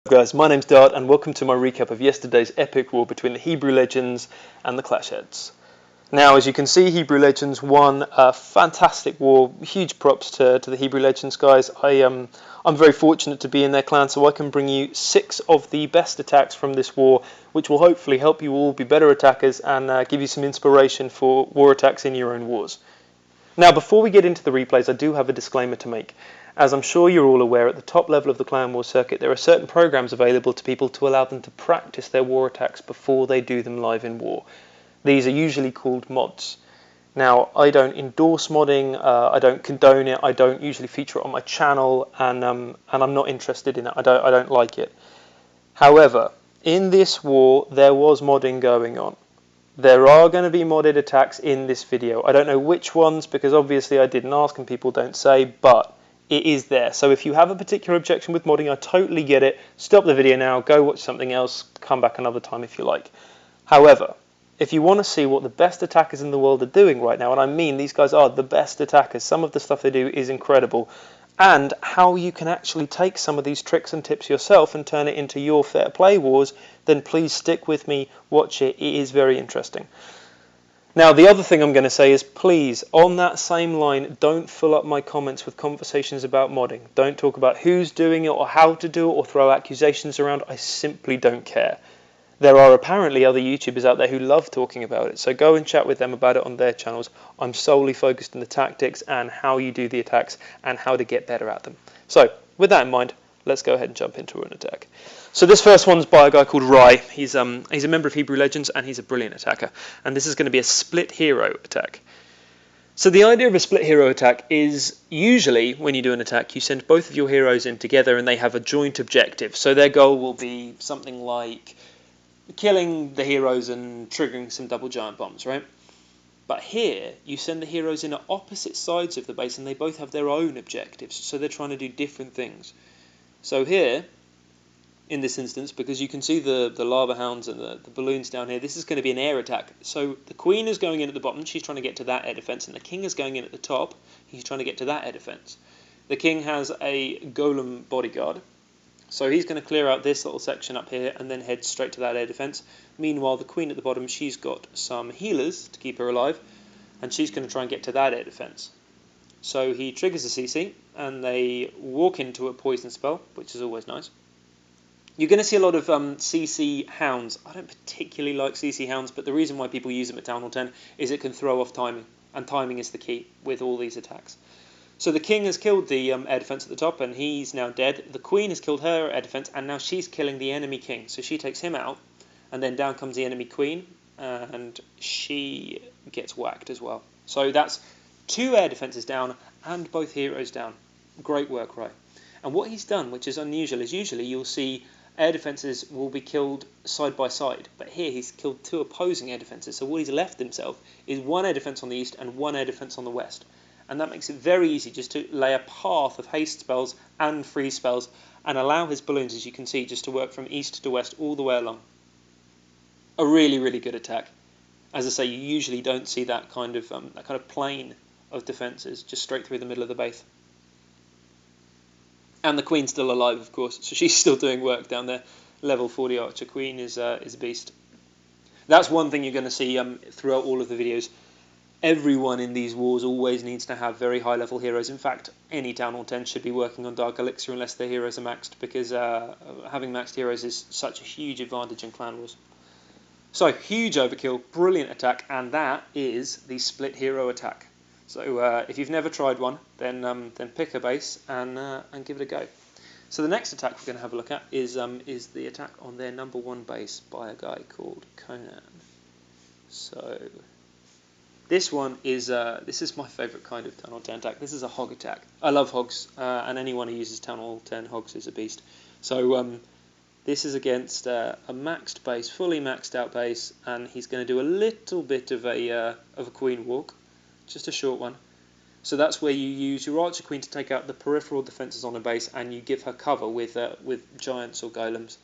Guys, my name's Dart and welcome to my recap of yesterday's epic war between the Hebrew Legends and the Clashheads. Now, as you can see, Hebrew Legends won a fantastic war. Huge props to the Hebrew Legends guys. I'm very fortunate to be in their clan, so I can bring you 6 of the best attacks from this war, which will hopefully help you all be better attackers and give you some inspiration for war attacks in your own wars. Now, before we get into the replays, I do have a disclaimer to make. As I'm sure you're all aware, at the top level of the Clan War circuit, there are certain programs available to people to allow them to practice their war attacks before they do them live in war. These are usually called mods. Now, I don't endorse modding, I don't condone it, I don't usually feature it on my channel, and I'm not interested in it. I don't like it. However, in this war, there was modding going on. There are going to be modded attacks in this video. I don't know which ones because obviously I didn't ask and people don't say, but it is there. So if you have a particular objection with modding, I totally get it. Stop the video now, go watch something else, come back another time if you like. However, if you want to see what the best attackers in the world are doing right now, and I mean these guys are the best attackers, some of the stuff they do is incredible, and how you can actually take some of these tricks and tips yourself and turn it into your fair play wars, then please stick with me, watch it, it is very interesting. Now, the other thing I'm going to say is, please, on that same line, don't fill up my comments with conversations about modding. Don't talk about who's doing it or how to do it or throw accusations around. I simply don't care. There are apparently other YouTubers out there who love talking about it, so go and chat with them about it on their channels. I'm solely focused on the tactics and how you do the attacks and how to get better at them. So, with that in mind, let's go ahead and jump into an attack. So this first one's by a guy called Rye. He's a member of Hebrew Legends and he's a brilliant attacker. And this is going to be a split hero attack. So the idea of a split hero attack is usually when you do an attack, you send both of your heroes in together and they have a joint objective. So their goal will be something like killing the heroes and triggering some double giant bombs, right? But here, you send the heroes in at opposite sides of the base and they both have their own objectives. So they're trying to do different things. So here, in this instance, because you can see the lava hounds and the balloons down here, this is going to be an air attack. So the queen is going in at the bottom, she's trying to get to that air defense, and the king is going in at the top, he's trying to get to that air defense. The king has a golem bodyguard, so he's going to clear out this little section up here and then head straight to that air defense. Meanwhile, the queen at the bottom, she's got some healers to keep her alive, and she's going to try and get to that air defense. So he triggers a CC, and they walk into a poison spell, which is always nice. You're going to see a lot of CC hounds. I don't particularly like CC hounds, but the reason why people use them at Town Hall 10 is it can throw off timing, and timing is the key with all these attacks. So the king has killed the air defense at the top, and he's now dead. The queen has killed her air defense, and now she's killing the enemy king. So she takes him out, and then down comes the enemy queen, and she gets whacked as well. So that's 2 air defenses down, and both heroes down. Great work, right? And what he's done, which is unusual, is usually you'll see air defences will be killed side by side, but here he's killed 2 opposing air defences, so what he's left himself is 1 air defence on the east and 1 air defence on the west, and that makes it very easy just to lay a path of haste spells and freeze spells and allow his balloons, as you can see, just to work from east to west all the way along. A really, really good attack. As I say, you usually don't see that kind of plane of defences just straight through the middle of the base. And the queen's still alive, of course, so she's still doing work down there. Level 40 archer queen is a beast. That's one thing you're going to see throughout all of the videos. Everyone in these wars always needs to have very high level heroes. In fact, any Town Hall 10 should be working on Dark Elixir unless their heroes are maxed, because having maxed heroes is such a huge advantage in Clan Wars. So, huge overkill, brilliant attack, and that is the split hero attack. So if you've never tried one, then pick a base and give it a go. So the next attack we're going to have a look at is the attack on their number 1 base by a guy called Conan. So this one is this is my favourite kind of Town Hall 10 attack. This is a hog attack. I love hogs, and anyone who uses Town Hall 10 hogs is a beast. So this is against a maxed base, fully maxed out base, and he's going to do a little bit of a queen walk. Just a short one. So that's where you use your archer queen to take out the peripheral defences on a base, and you give her cover with giants or golems.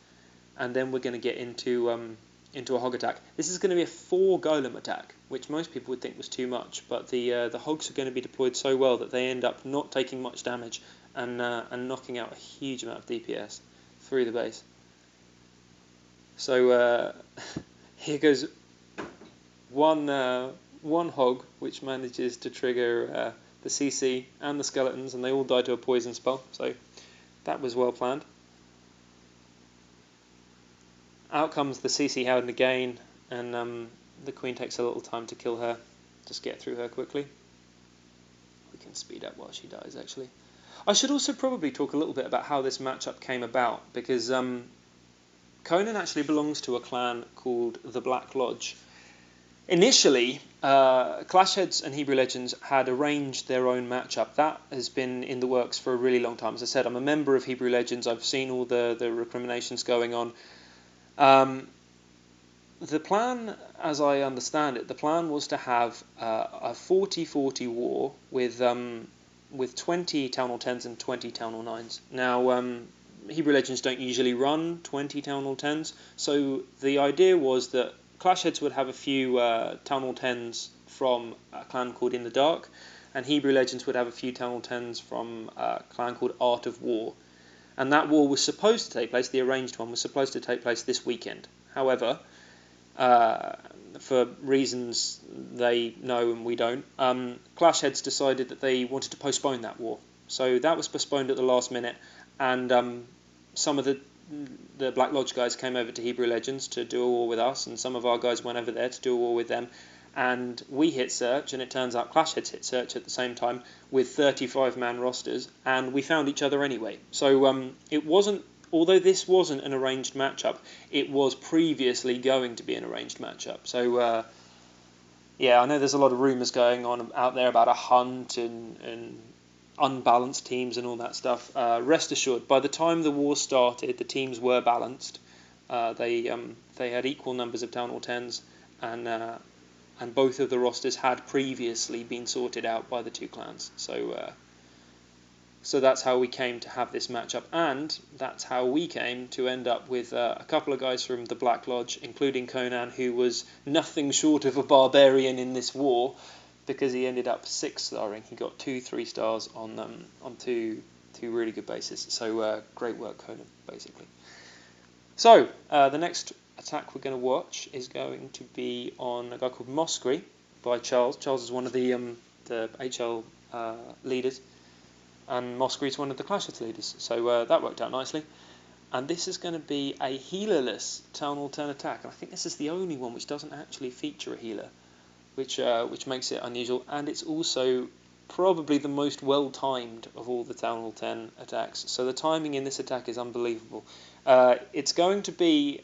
And then we're going to get into a hog attack. This is going to be a 4 golem attack, which most people would think was too much, but the hogs are going to be deployed so well that they end up not taking much damage and knocking out a huge amount of DPS. through the base. So here goes one hog, which manages to trigger the CC and the skeletons, and they all die to a poison spell. So that was well planned. Out comes the CC Hound again, and the Queen takes a little time to kill her. Just get through her quickly. We can speed up while she dies, actually. I should also probably talk a little bit about how this matchup came about, because Conan actually belongs to a clan called the Black Lodge. Initially, Clashheads and Hebrew Legends had arranged their own matchup. That has been in the works for a really long time. As I said, I'm a member of Hebrew Legends. I've seen all the recriminations going on. The plan, as I understand it, the plan was to have a 40-40 war with 20 Town Hall 10s and 20 Town Hall 9s. Now, Hebrew Legends don't usually run 20 Town Hall 10s, so the idea was that Clashheads would have a few Town Hall 10s from a clan called In the Dark, and Hebrew Legends would have a few Town Hall 10s from a clan called Art of War. And that war was supposed to take place, the arranged one was supposed to take place this weekend. However, for reasons they know and we don't, Clashheads decided that they wanted to postpone that war. So that was postponed at the last minute, and some of the Black Lodge guys came over to Hebrew Legends to do a war with us, and some of our guys went over there to do a war with them. And we hit search, and it turns out Clashheads hit search at the same time with 35-man rosters, and we found each other anyway. So it wasn't, although this wasn't an arranged matchup, it was previously going to be an arranged matchup. So yeah, I know there's a lot of rumours going on out there about a hunt and unbalanced teams and all that stuff. Rest assured, by the time the war started, the teams were balanced. They had equal numbers of Town Hall 10s, and both of the rosters had previously been sorted out by the two clans. So that's how we came to have this matchup, and that's how we came to end up with a couple of guys from the Black Lodge, including Conan, who was nothing short of a barbarian in this war, because he ended up 6-starring. He got 2 3-stars on two really good bases. So great work, Conan, basically. So the next attack we're going to watch is going to be on a guy called Moscree by Charles. Charles is one of the HL leaders, and Moscree is one of the Clashheads leaders. So that worked out nicely. And this is going to be a healerless Town Hall 10 attack. And I think this is the only one which doesn't actually feature a healer, which makes it unusual. And it's also probably the most well-timed of all the Town Hall 10 attacks. So the timing in this attack is unbelievable. It's going to be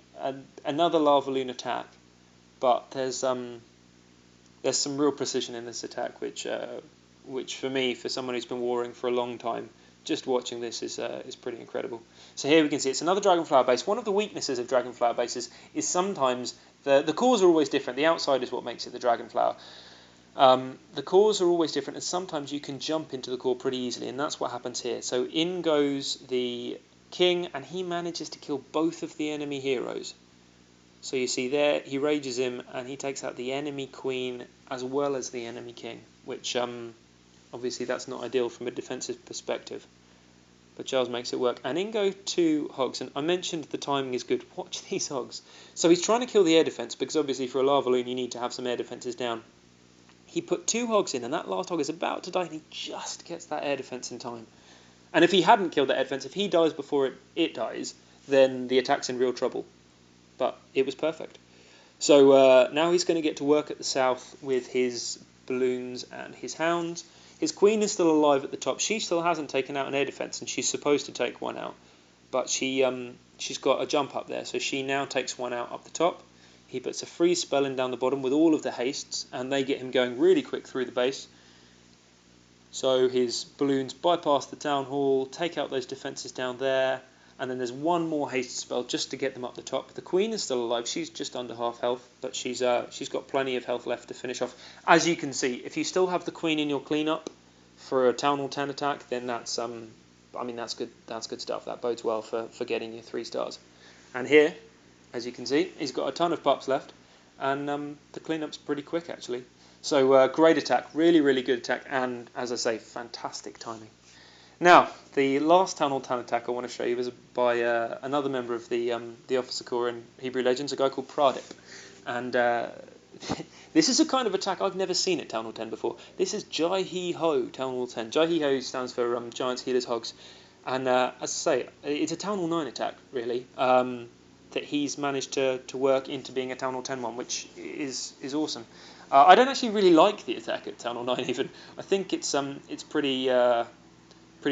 another Lava Loon attack, but there's some real precision in this attack, which for me, for someone who's been warring for a long time, just watching this is pretty incredible. So here we can see it's another Dragonflower base. One of the weaknesses of Dragonflower bases is sometimes the cores are always different. The outside is what makes it the Dragonflower. The cores are always different, and sometimes you can jump into the core pretty easily, and that's what happens here. So in goes the king, and he manages to kill both of the enemy heroes. So you see there, he rages him, and he takes out the enemy queen as well as the enemy king, which obviously that's not ideal from a defensive perspective. But Charles makes it work. And in go 2 hogs, and I mentioned the timing is good. Watch these hogs. So he's trying to kill the air defense, because obviously for a Lava Loon you need to have some air defenses down. He put 2 hogs in, and that last hog is about to die, and he just gets that air defense in time. And if he hadn't killed that air defense, if he dies before it dies, then the attack's in real trouble. But it was perfect. So now he's going to get to work at the south with his balloons and his hounds. His queen is still alive at the top. She still hasn't taken out an air defense, and she's supposed to take one out. But she's got a jump up there, so she now takes one out up the top. He puts a freeze spell in down the bottom with all of the hastes, and they get him going really quick through the base. So his balloons bypass the town hall, take out those defences down there, and then there's one more haste spell just to get them up the top. The queen is still alive. She's just under half health, but she's got plenty of health left to finish off. As you can see, if you still have the queen in your cleanup for a Town Hall 10 attack, then that's good. That's good stuff. That bodes well for getting your 3 stars. And here, as you can see, he's got a ton of pups left, and the cleanup's pretty quick actually. So great attack, really, really good attack, and as I say, fantastic timing. Now, the last Town Hall 10 attack I want to show you is by another member of the Officer Corps in Hebrew Legends, a guy called Pradip. And this is a kind of attack I've never seen at Town Hall 10 before. This is Jai He Ho Town Hall 10. Jai He Ho stands for Giants, Healers, Hogs. And as I say, it's a Town Hall 9 attack, really, that he's managed to work into being a Town Hall 10 one, which is awesome. I don't actually really like the attack at Town Hall 9 even. I think it's pretty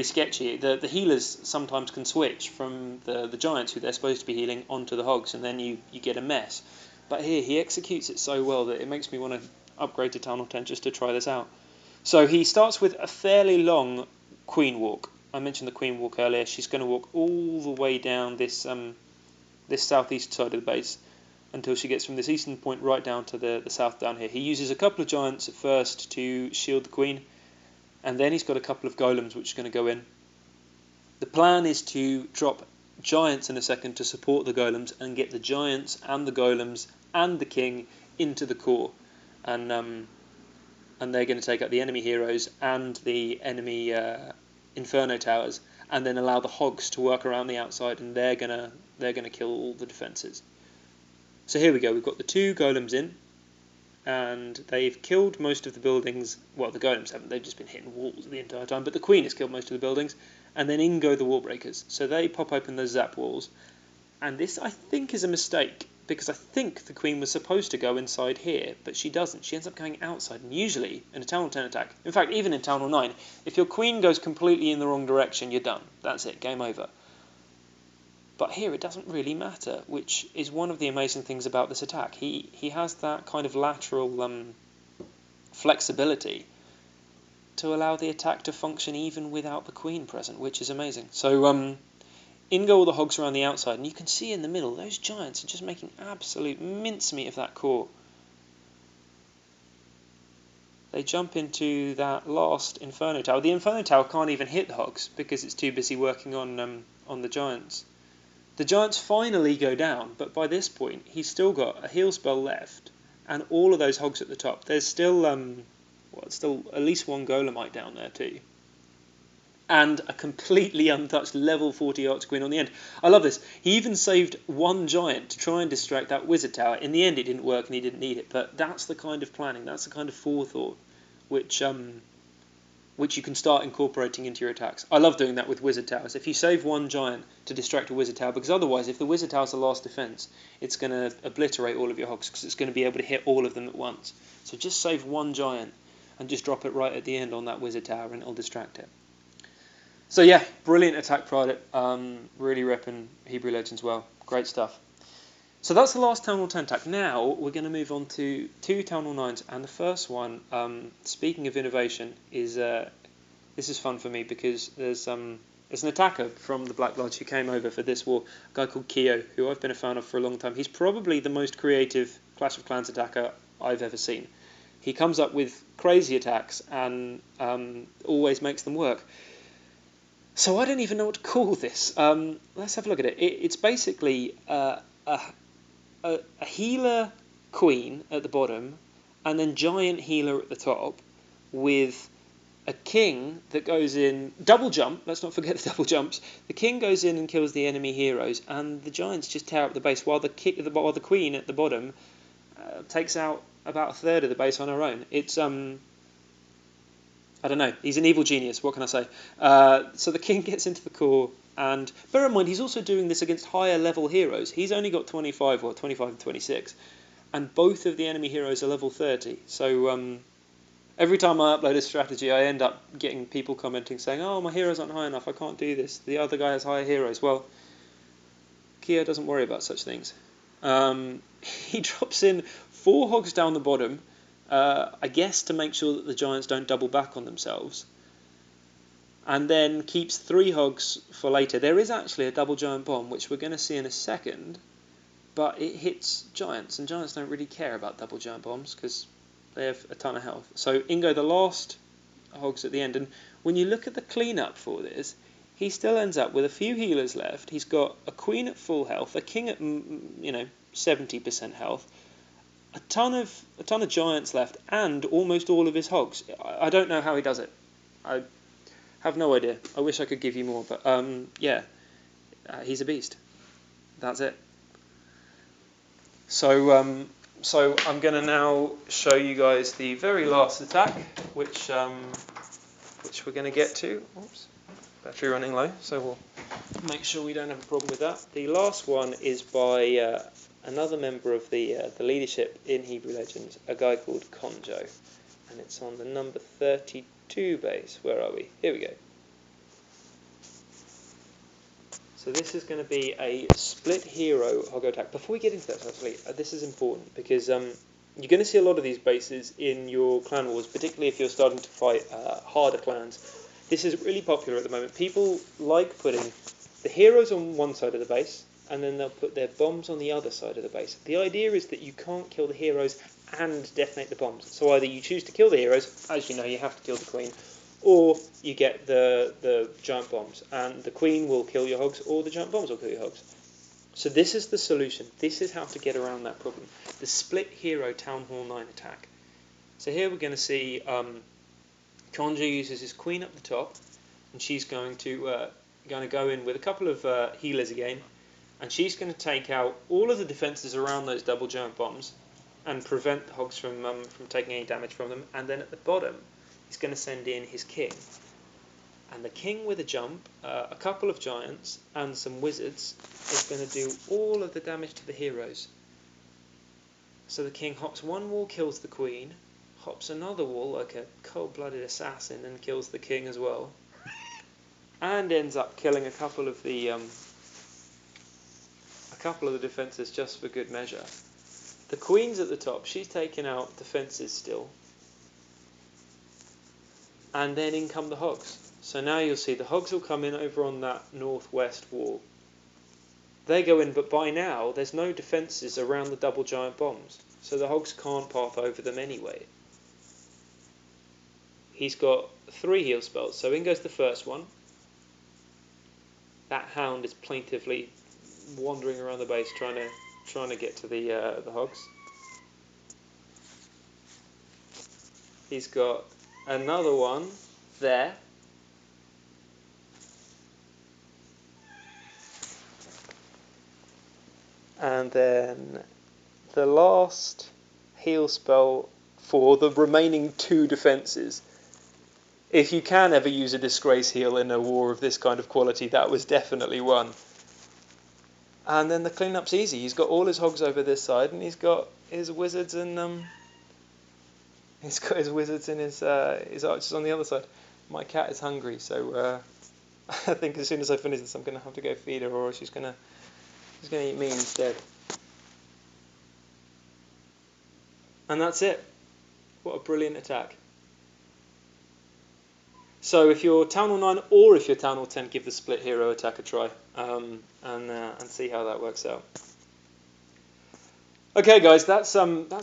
sketchy. The healers sometimes can switch from the giants who they're supposed to be healing onto the hogs, and then you get a mess. But here he executes it so well that it makes me want to upgrade to Town Hall 10 just to try this out. So he starts with a fairly long queen walk. I mentioned the queen walk earlier. She's going to walk all the way down this southeast side of the base until she gets from this eastern point right down to the south down here. He uses a couple of giants at first to shield the queen, and then he's got a couple of golems which are going to go in. The plan is to drop giants in a second to support the golems and get the giants and the golems and the king into the core, and they're going to take out the enemy heroes and the enemy inferno towers, and then allow the hogs to work around the outside, and they're gonna kill all the defenses. So here we go. We've got the 2 golems in, and they've killed most of the buildings. Well, the golems haven't. They've just been hitting walls the entire time. But the queen has killed most of the buildings, and then in go the wall breakers. So they pop open those zap walls, and this I think is a mistake, because I think the queen was supposed to go inside here, but she doesn't. She ends up going outside, and usually in a Town Hall 10 attack, in fact even in Town Hall 9, if your queen goes completely in the wrong direction, you're done. That's it, game over. But here it doesn't really matter, which is one of the amazing things about this attack. He has that kind of lateral flexibility to allow the attack to function even without the queen present, which is amazing. So in go all the hogs around the outside, and you can see in the middle, those giants are just making absolute mincemeat of that core. They jump into that last Inferno Tower. The Inferno Tower can't even hit the hogs because it's too busy working on the giants. The giants finally go down, but by this point, he's still got a heal spell left, and all of those hogs at the top. There's still, still at least 1 golemite down there too. And a completely untouched level 40 Archer Queen on the end. I love this. He even saved 1 giant to try and distract that wizard tower. In the end, it didn't work and he didn't need it. But that's the kind of planning, that's the kind of forethought which you can start incorporating into your attacks. I love doing that with wizard towers. If you save 1 giant to distract a wizard tower, because otherwise, if the wizard tower's the last defense, it's going to obliterate all of your hogs because it's going to be able to hit all of them at once. So just save 1 giant and just drop it right at the end on that wizard tower and it'll distract it. So yeah, brilliant attack product. Really repping Hebrew Legends well. Great stuff. So that's the last Town Hall 10 attack. Now we're going to move on to 2 Town Hall 9s, and the first one, speaking of innovation, is this is fun for me because there's an attacker from the Black Lodge who came over for this war, a guy called Keo, who I've been a fan of for a long time. He's probably the most creative Clash of Clans attacker I've ever seen. He comes up with crazy attacks and always makes them work. So I don't even know what to call this. Let's have a look at it. It's basically a healer queen at the bottom, and then giant healer at the top, with a king that goes in double jump. Let's not forget the double jumps. The king goes in and kills the enemy heroes, and the giants just tear up the base, while the queen at the bottom takes out about a third of the base on her own. It's I don't know. He's an evil genius. What can I say? So the king gets into the core, and bear in mind, he's also doing this against higher level heroes. He's only got 25 and 26, and both of the enemy heroes are level 30. So every time I upload a strategy, I end up getting people commenting saying, "Oh, my heroes aren't high enough. I can't do this. The other guy has higher heroes." Well, Keo doesn't worry about such things. He drops in 4 hogs down the bottom. I guess to make sure that the giants don't double back on themselves, and then keeps 3 hogs for later. There is actually a double giant bomb, which we're going to see in a second, but it hits giants, and giants don't really care about double giant bombs because they have a ton of health. So in go the last hogs at the end, and when you look at the cleanup for this, he still ends up with a few healers left. He's got a queen at full health, a king at 70% health, a ton of giants left, and almost all of his hogs. I don't know how he does it. Have no idea. I wish I could give you more, but yeah, he's a beast. That's it. So so I'm going to now show you guys the very last attack, which we're going to get to. Oops, battery running low, so we'll make sure we don't have a problem with that. The last one is by another member of the leadership in Hebrew Legends, a guy called Conjo, and it's on the number 32 base. Where are we? Here we go. So this is going to be a split hero Hog Attack. Before we get into that, actually, this is important because you're going to see a lot of these bases in your clan wars, particularly if you're starting to fight harder clans. This is really popular at the moment. People like putting the heroes on one side of the base, and then they'll put their bombs on the other side of the base. The idea is that you can't kill the heroes and detonate the bombs. So either you choose to kill the heroes, as you know, you have to kill the queen, or you get the giant bombs, and the queen will kill your hogs, or the giant bombs will kill your hogs. So this is the solution. This is how to get around that problem. The split hero Town Hall 9 attack. So here we're going to see Conjure uses his queen up the top, and she's going to go in with a couple of healers again, and she's going to take out all of the defences around those double giant bombs and prevent the hogs from taking any damage from them. And then at the bottom, he's going to send in his king. And the king with a jump, a couple of giants, and some wizards is going to do all of the damage to the heroes. So the king hops one wall, kills the queen, hops another wall like a cold-blooded assassin and kills the king as well, and ends up killing a couple of the defences just for good measure. The queen's at the top. She's taking out defences still. And then in come the hogs. So now you'll see the hogs will come in over on that northwest wall. They go in, but by now there's no defences around the double giant bombs, so the hogs can't path over them anyway. He's got 3 heal spells, so in goes the first one. That hound is plaintively wandering around the base trying to get to the hogs. He's got another one there. And then the last heal spell for the remaining 2 defences. If you can ever use a disgrace heal in a war of this kind of quality, that was definitely one. And then the cleanup's easy. He's got all his hogs over this side, and he's got his wizards and his archers on the other side. My cat is hungry, so I think as soon as I finish this, I'm going to have to go feed her, or she's going to eat me instead. And that's it. What a brilliant attack. So if you're Town Hall 9 or if you're Town Hall 10, give the split hero attack a try and see how that works out. Okay guys, that's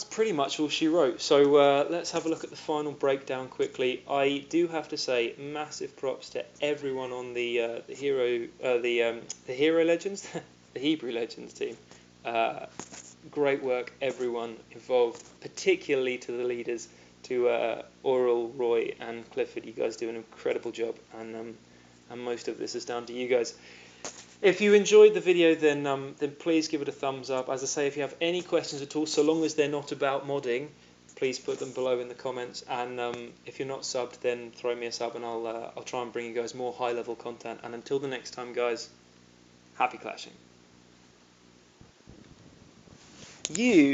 pretty much all she wrote. So let's have a look at the final breakdown quickly. I do have to say massive props to everyone on the Hero Legends, the Hebrew Legends team. Great work, everyone involved, particularly to the leaders, to Oral, Roy, and Clifford. You guys do an incredible job, and most of this is down to you guys. If you enjoyed the video, then please give it a thumbs up. As I say, if you have any questions at all, so long as they're not about modding, please put them below in the comments. And if you're not subbed, then throw me a sub, and I'll try and bring you guys more high-level content. And until the next time, guys, happy clashing. You